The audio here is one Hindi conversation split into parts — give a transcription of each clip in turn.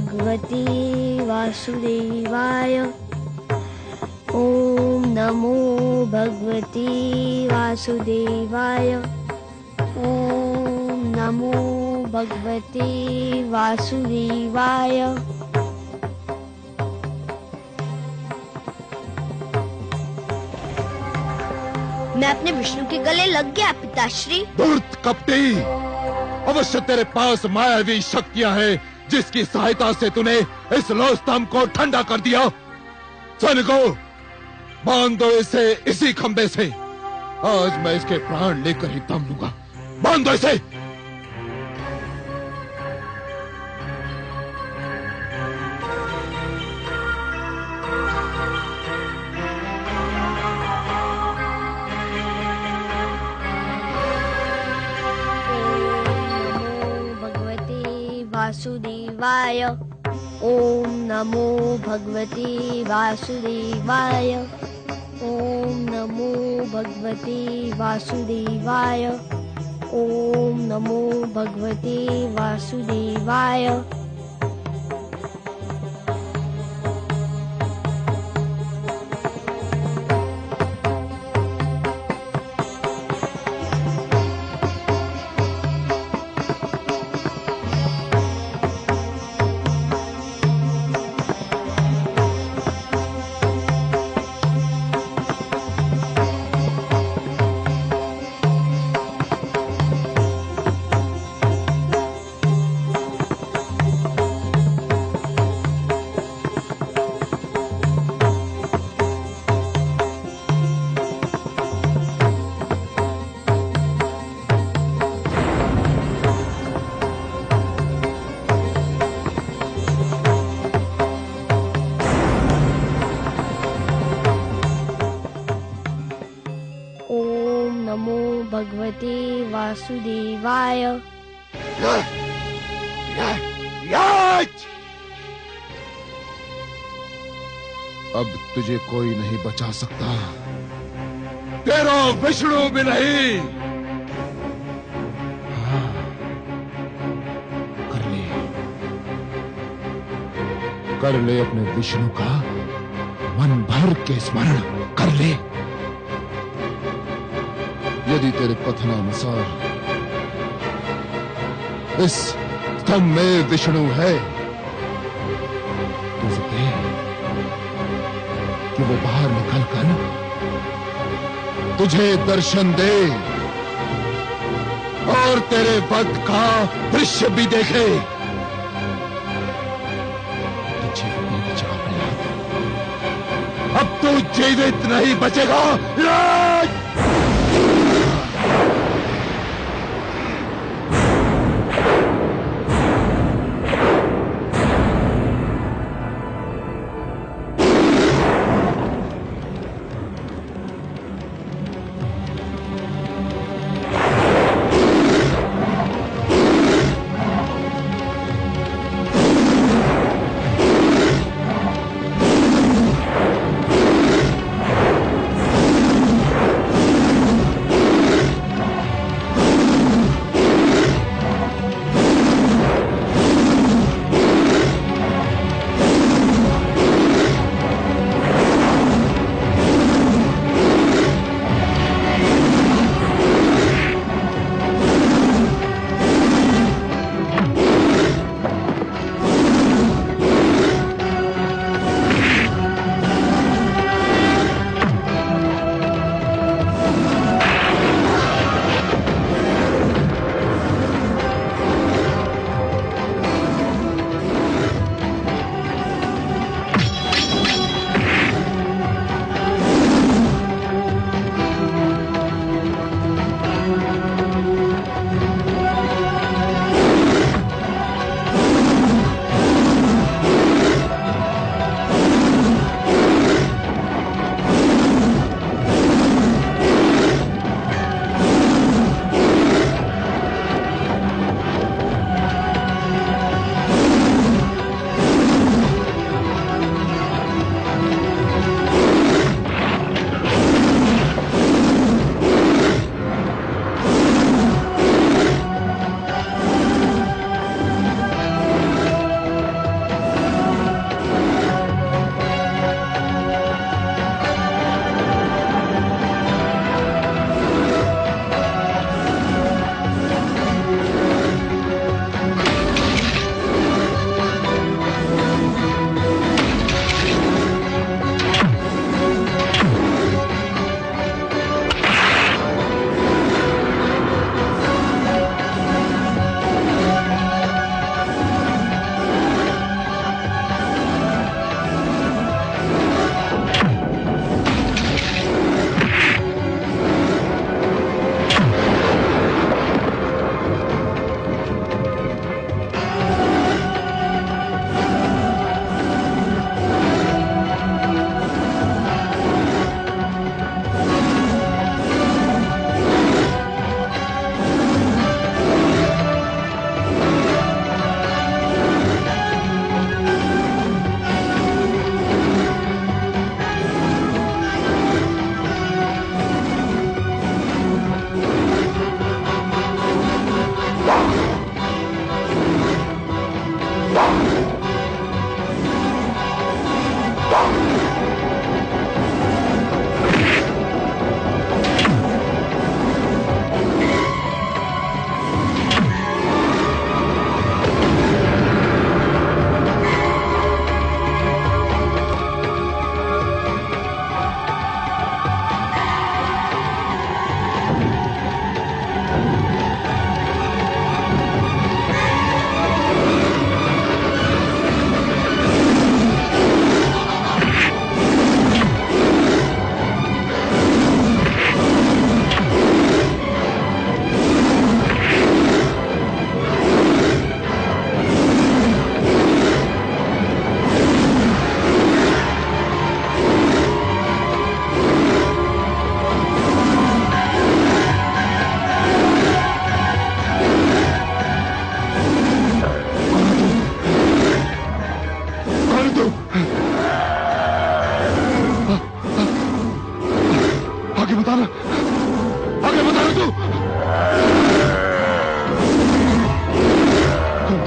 भगवते वासुदेवाय। ओम नमो भगवते वासुदेवाय। ओम नमो भगवते वासुदेवाय। मैं अपने विष्णु के गले लग गया पिताश्री। धूर्त कपटी, अवश्य तेरे पास मायावी शक्तियां हैं जिसकी सहायता से तूने इस लोस्तंभ को ठंडा कर दिया। सैनिकों, बांध दो इसे इसी खंबे से। आज मैं इसके प्राण लेकर ही दम लूंगा। बांध दो इसे। वासुदेवाय। ओम नमो भगवते वासुदेवाय। ओम नमो भगवते वासुदेवाय। ओम नमो भगवते वासुदेवाय। भगवते वासुदेवाय। अब तुझे कोई नहीं बचा सकता, तेरा विष्णु भी नहीं। हाँ, कर ले अपने विष्णु का मन भर के स्मरण कर ले। यदि तेरे कथनानुसार इस स्तंभ में विष्णु है तो देख कि वो बाहर निकलकर तुझे दर्शन दे और तेरे वध का दृश्य भी देखे। तुझे मेरी जगह पर अब तू जीवित नहीं बचेगा।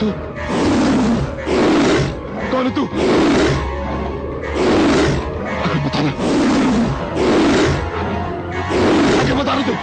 तू? कौन है तू? आगे बताना, आगे बता रहा तू।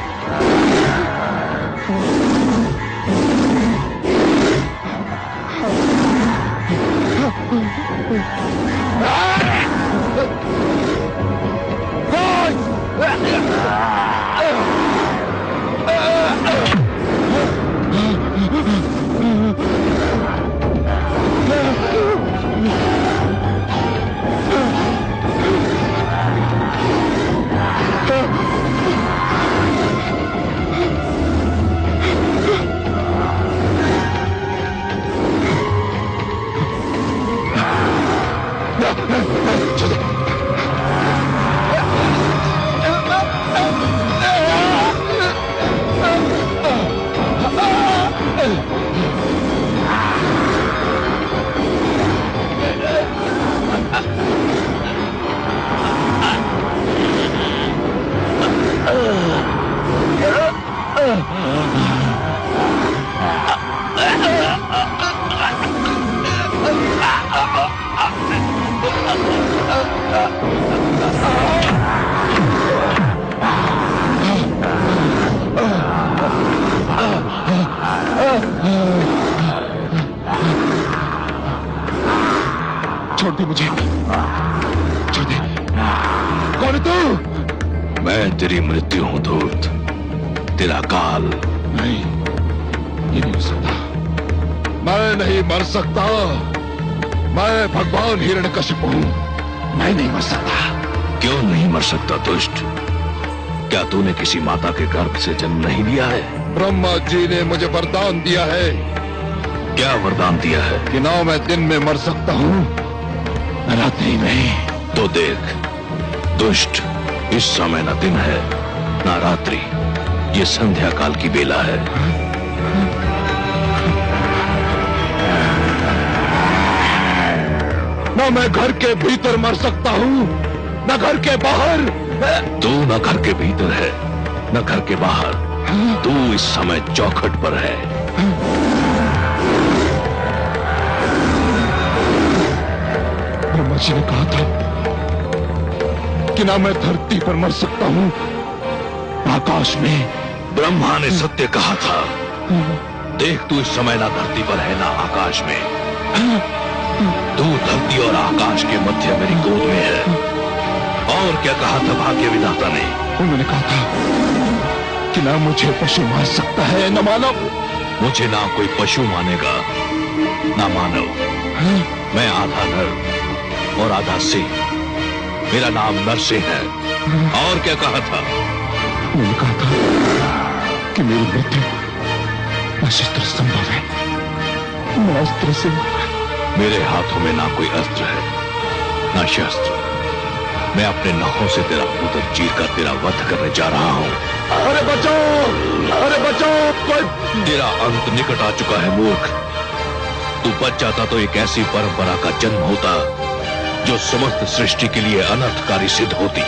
छोड़ दे मुझे, छोड़ दे। कौन है तू? मैं तेरी मृत्यु हूं धूर्त, तेरा काल। नहीं, ये नहीं हो सकता। मैं नहीं मर सकता। मैं भगवान हिरण्यकशिपु हूं। मैं नहीं मर सकता। क्यों नहीं मर सकता दुष्ट? क्या तूने किसी माता के गर्भ से जन्म नहीं लिया है? ब्रह्मा जी ने मुझे वरदान दिया है। क्या वरदान दिया है? कि ना मैं दिन में मर सकता हूं, न रात्रि में। तो देख दुष्ट, इस समय न दिन है न रात्रि, ये संध्या काल की बेला है। न मैं घर के भीतर मर सकता हूं, न घर के बाहर। तू न घर के भीतर है न घर के बाहर, तू इस समय चौखट पर है। ब्रह्मा जी ने कहा था कि ना मैं धरती पर मर सकता हूं, आकाश में। ब्रह्मा ने सत्य कहा था। देख तू इस समय ना धरती पर है ना आकाश में, तू धरती और आकाश के मध्य मेरी गोद में है। और क्या कहा था भाग्य विधाता ने? उन्होंने कहा था कि ना मुझे पशु मार सकता है न मानव। मुझे ना कोई पशु मानेगा ना मानव। मैं आधा नर और आधा सिंह, मेरा नाम नरसिंह है। और क्या कहा था? उन्होंने कहा था कि मेरी मृत्यु न शस्त्र संभव है, न अस्त्र से। मेरे हाथों में ना कोई अस्त्र है ना शस्त्र। मैं अपने नखों से तेरा पुत्र चीर कर तेरा वध करने जा रहा हूं। अरे बचाओ, अरे बचाओ, कोई। तेरा अंत निकट आ चुका है मूर्ख। तू बच जाता तो एक ऐसी परंपरा का जन्म होता जो समस्त सृष्टि के लिए अनर्थकारी सिद्ध होती।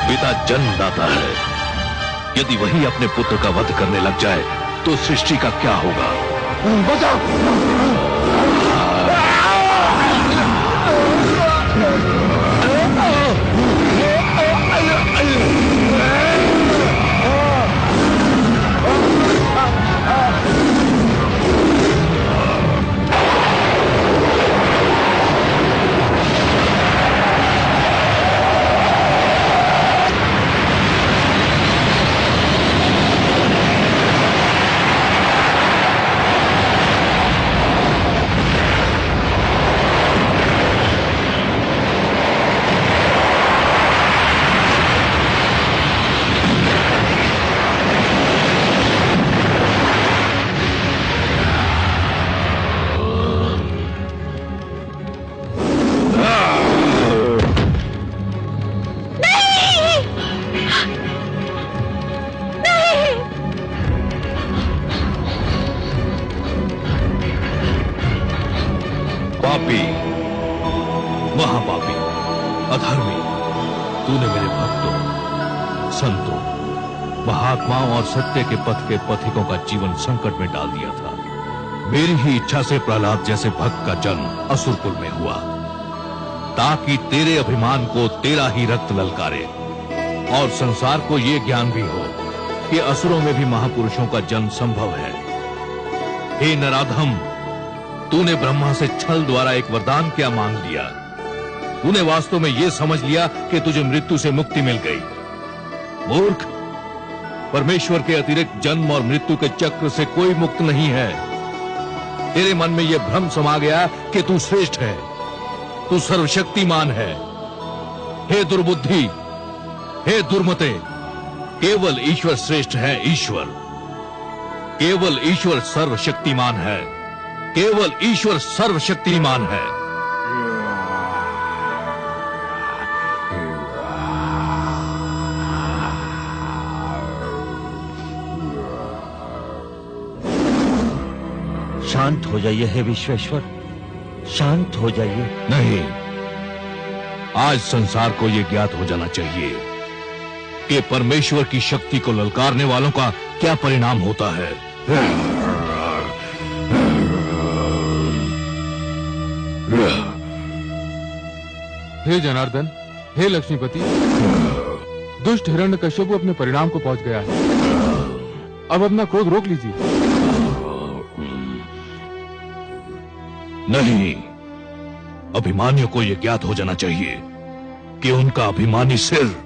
पिता जन्मदाता है, यदि वही अपने पुत्र का वध करने लग जाए तो सृष्टि का क्या होगा? बचाओ। पापी, महापापी, अधर्मी, तूने मेरे भक्तों, संतों, महात्माओं और सत्य के पथ के पथिकों का जीवन संकट में डाल दिया था। मेरी ही इच्छा से प्रहलाद जैसे भक्त का जन्म असुरकुल में हुआ, ताकि तेरे अभिमान को तेरा ही रक्त ललकारे और संसार को ये ज्ञान भी हो कि असुरों में भी महापुरुषों का जन्म संभव है। हे नराधम, तूने ब्रह्मा से छल द्वारा एक वरदान क्या मांग लिया? तूने वास्तव में यह समझ लिया कि तुझे मृत्यु से मुक्ति मिल गई। मूर्ख, परमेश्वर के अतिरिक्त जन्म और मृत्यु के चक्र से कोई मुक्त नहीं है। तेरे मन में यह भ्रम समा गया कि तू श्रेष्ठ है, तू सर्वशक्तिमान है। हे दुर्बुद्धि, हे दुर्मते, केवल ईश्वर श्रेष्ठ है। ईश्वर, केवल ईश्वर सर्वशक्तिमान है, केवल ईश्वर सर्वशक्तिमान है। शांत हो जाइए हे विश्वेश्वर, शांत हो जाइए। नहीं, आज संसार को यह ज्ञात हो जाना चाहिए कि परमेश्वर की शक्ति को ललकारने वालों का क्या परिणाम होता है। हे जनार्दन, हे लक्ष्मीपति, दुष्ट हिरण्यकश्यप अपने परिणाम को पहुंच गया है। अब अपना क्रोध रोक लीजिए। नहीं, अभिमानियों को यह ज्ञात हो जाना चाहिए कि उनका अभिमानी सिर